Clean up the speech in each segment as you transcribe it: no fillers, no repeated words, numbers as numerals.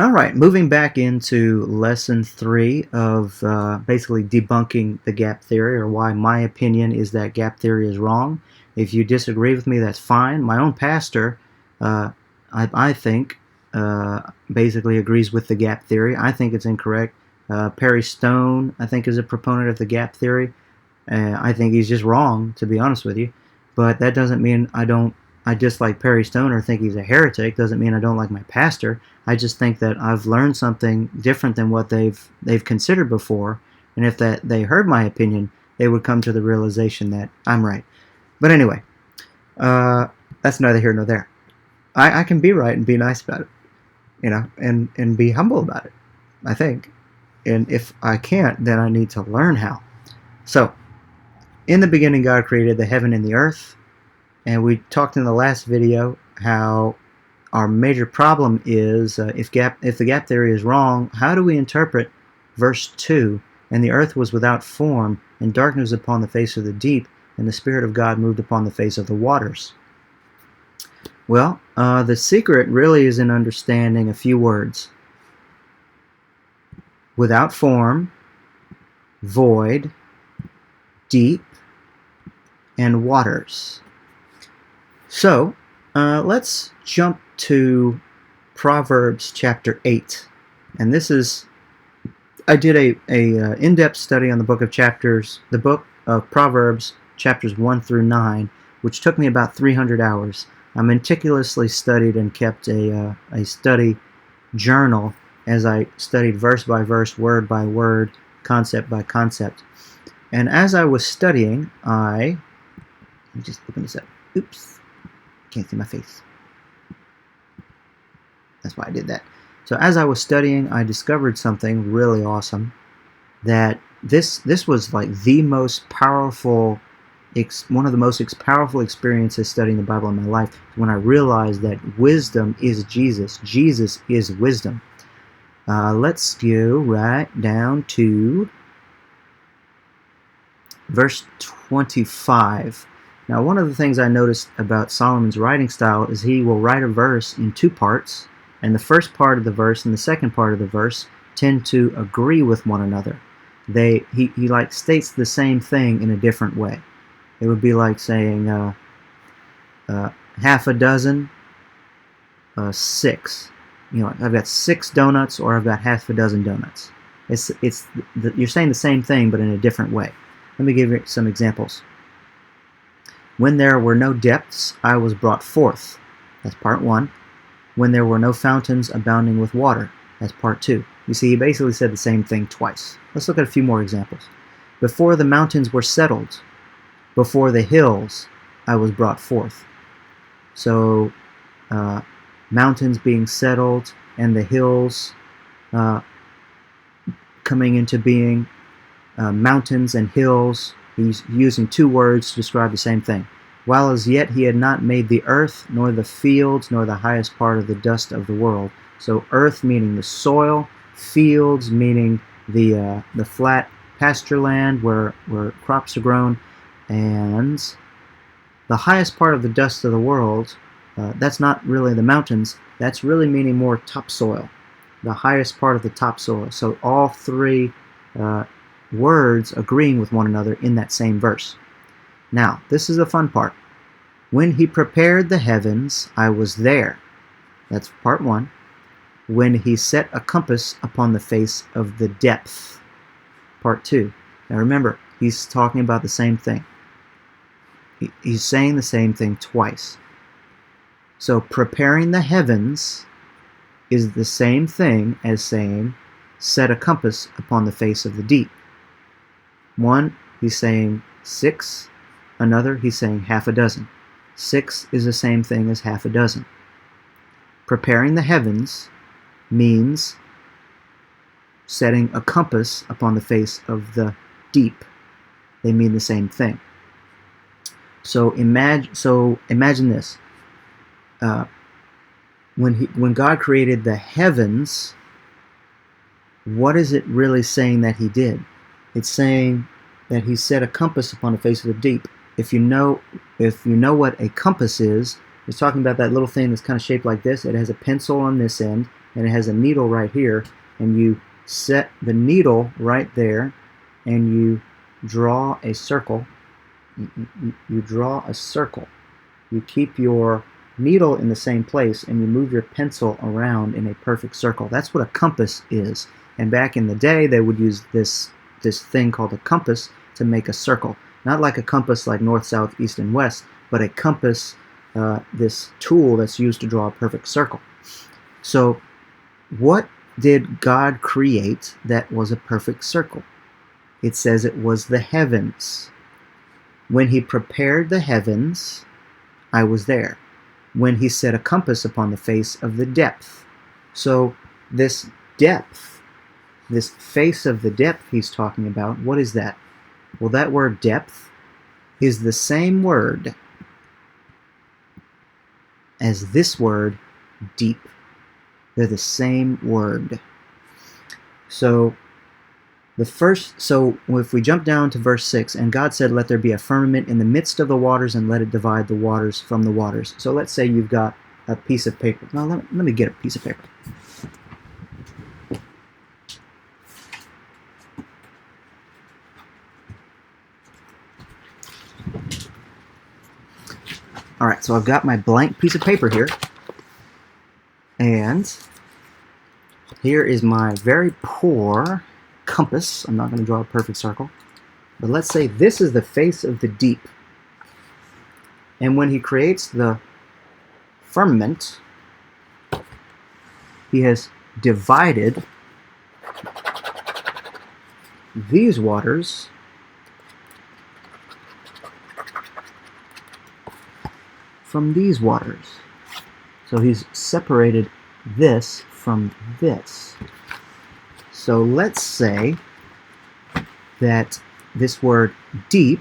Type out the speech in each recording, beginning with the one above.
All right, moving back into lesson 3 of basically debunking the gap theory, or why my opinion is that gap theory is wrong. If you disagree with me, that's fine. My own pastor, uh, I think, basically agrees with the gap theory. I think it's incorrect. Perry Stone, I think, is a proponent of the gap theory. I think he's just wrong, to be honest with you. But that doesn't mean I dislike Perry Stone or think he's a heretic. Doesn't mean I don't like my pastor. I just think that I've learned something different than what they've considered before, and if they heard my opinion, they would come to the realization that I'm right. But anyway, that's neither here nor there. I can be right and be nice about it, and be humble about it, I think. And if I can't, then I need to learn how. So, in the beginning, God created the heaven and the earth, and we talked in the last video how our major problem is if the gap theory is wrong, how do we interpret verse 2? And the earth was without form, and darkness upon the face of the deep, and the Spirit of God moved upon the face of the waters. Well, the secret really is in understanding a few words. Without form, void, deep, and waters. So, let's jump to Proverbs chapter 8. And this is, I did a in-depth study on the book of Proverbs, chapters 1 through 9, which took me about 300 hours. I meticulously studied and kept a study journal as I studied verse by verse, word by word, concept by concept. And as I was studying, let me just open this up. Oops. Can't see my face. That's why I did that. So as I was studying, I discovered something really awesome. That this was like the most powerful, one of the most powerful experiences studying the Bible in my life. When I realized that wisdom is Jesus. Jesus is wisdom. Let's go right down to verse 25. Now, one of the things I noticed about Solomon's writing style is he will write a verse in two parts, and the first part of the verse and the second part of the verse tend to agree with one another. He like states the same thing in a different way. It would be like saying half a dozen, 6. I've got 6 donuts, or I've got half a dozen donuts. You're saying the same thing, but in a different way. Let me give you some examples. When there were no depths, I was brought forth. That's part 1. When there were no fountains abounding with water. That's part 2. You see, he basically said the same thing twice. Let's look at a few more examples. Before the mountains were settled, before the hills, I was brought forth. So, mountains being settled and the hills coming into being. Mountains and hills, he's using 2 words to describe the same thing. While as yet he had not made the earth, nor the fields, nor the highest part of the dust of the world. So earth meaning the soil, fields meaning the flat pasture land where crops are grown, and the highest part of the dust of the world, that's not really the mountains, that's really meaning more topsoil, the highest part of the topsoil. So all 3 words agreeing with one another in that same verse. Now, this is the fun part. When he prepared the heavens, I was there. That's part 1. When he set a compass upon the face of the depth. Part 2. Now remember, he's talking about the same thing. He's saying the same thing twice. So preparing the heavens is the same thing as saying set a compass upon the face of the deep. One, he's saying 6. Another, he's saying half a dozen. 6 is the same thing as half a dozen. Preparing the heavens means setting a compass upon the face of the deep. They mean the same thing. So imagine this. When God created the heavens, what is it really saying that he did? It's saying that he set a compass upon the face of the deep. If you know what a compass is, it's talking about that little thing that's kind of shaped like this. It has a pencil on this end and it has a needle right here, and you set the needle right there, and you draw a circle. You draw a circle. You keep your needle in the same place, and you move your pencil around in a perfect circle. That's what a compass is. And back in the day, they would use this thing called a compass to make a circle. Not like a compass like north, south, east, and west, but a compass, this tool that's used to draw a perfect circle. So what did God create that was a perfect circle? It says it was the heavens. When he prepared the heavens, I was there. When he set a compass upon the face of the depth. So this depth, this face of the depth he's talking about, what is that? Well, that word depth is the same word as this word deep. They're the same word. So if we jump down to verse 6, and God said, let there be a firmament in the midst of the waters, and let it divide the waters from the waters. So let's say you've got a piece of paper. Now let me get a piece of paper. All right, so I've got my blank piece of paper here, and here is my very poor compass. I'm not going to draw a perfect circle, but let's say this is the face of the deep. And when he creates the firmament, he has divided these waters from these waters. So he's separated this from this. So let's say that this word deep,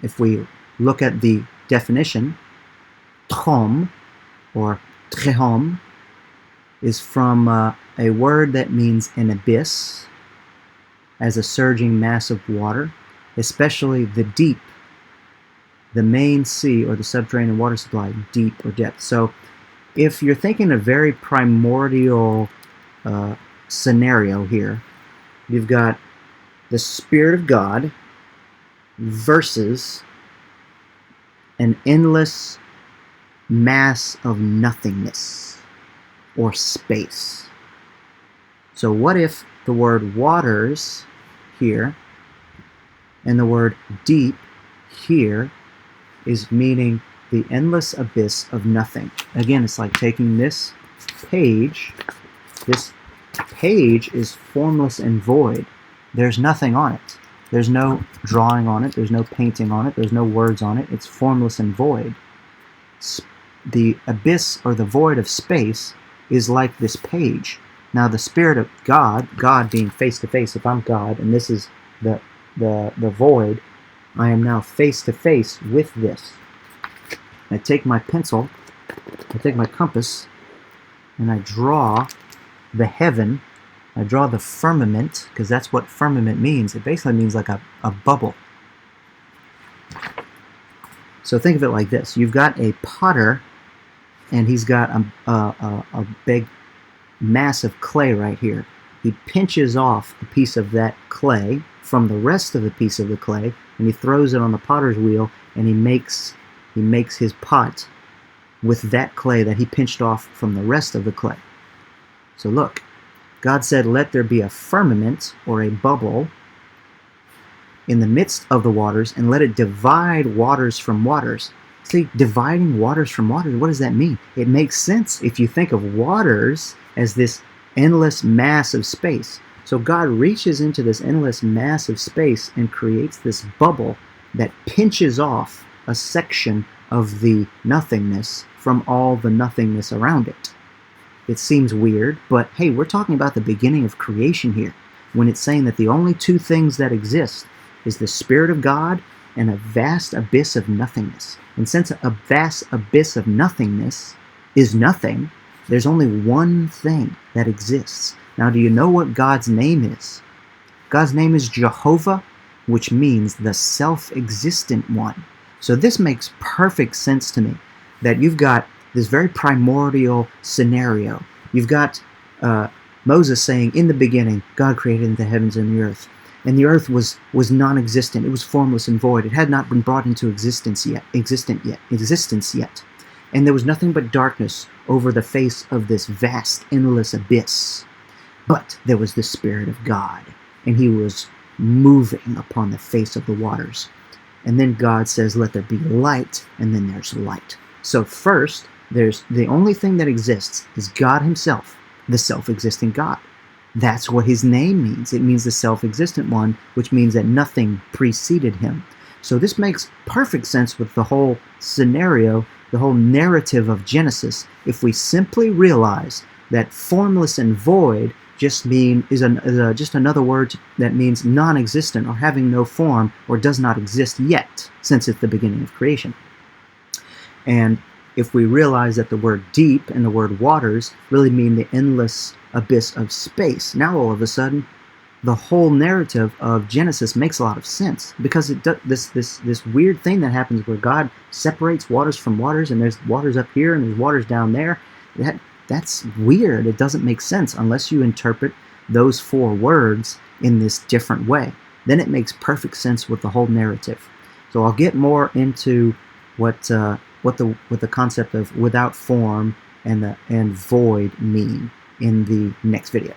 if we look at the definition, trom or trehom is from a word that means an abyss, as a surging mass of water, especially the deep, the main sea or the subterranean water supply, deep or depth. So if you're thinking a very primordial scenario here, you've got the Spirit of God versus an endless mass of nothingness or space. So what if the word waters here and the word deep here is meaning the endless abyss of nothing? Again, it's like taking this page. This page is formless and void. There's nothing on it. There's no drawing on it. There's no painting on it. There's no words on it. It's formless and void. The abyss or the void of space is like this page. Now the Spirit of God, God being face to face, if I'm God and this is the void, I am now face to face with this. I take my pencil, I take my compass, and I draw the heaven. I draw the firmament, because that's what firmament means. It basically means like a bubble. So think of it like this. You've got a potter, and he's got a big mass of clay right here. He pinches off a piece of that clay from the rest of the piece of the clay, and he throws it on the potter's wheel, and he makes his pot with that clay that he pinched off from the rest of the clay. So look, God said, let there be a firmament or a bubble in the midst of the waters, and let it divide waters from waters. See, dividing waters from waters, what does that mean? It makes sense if you think of waters as this endless mass of space. So God reaches into this endless mass of space and creates this bubble that pinches off a section of the nothingness from all the nothingness around it. It seems weird, but hey, we're talking about the beginning of creation here, when it's saying that the only two things that exist is the Spirit of God and a vast abyss of nothingness. And since a vast abyss of nothingness is nothing, there's only one thing that exists. Now, do you know what God's name is? God's name is Jehovah, which means the self-existent one. So this makes perfect sense to me, that you've got this very primordial scenario. You've got Moses saying, in the beginning, God created the heavens and the earth. And the earth was non-existent. It was formless and void. It had not been brought into existence yet. And there was nothing but darkness over the face of this vast, endless abyss. But there was the Spirit of God, and he was moving upon the face of the waters. And then God says, let there be light, and then there's light. So first, there's the only thing that exists is God himself, the self-existing God. That's what his name means. It means the self-existent one, which means that nothing preceded him. So this makes perfect sense with the whole scenario, the whole narrative of Genesis, if we simply realize that formless and void just just another word that means non-existent or having no form or does not exist yet, since it's the beginning of creation. And if we realize that the word deep and the word waters really mean the endless abyss of space, now all of a sudden the whole narrative of Genesis makes a lot of sense, because it does this weird thing that happens where God separates waters from waters, and there's waters up here and there's waters down there. That's weird. It doesn't make sense unless you interpret those four words in this different way. Then it makes perfect sense with the whole narrative. So I'll get more into what the concept of without form and void mean in the next video.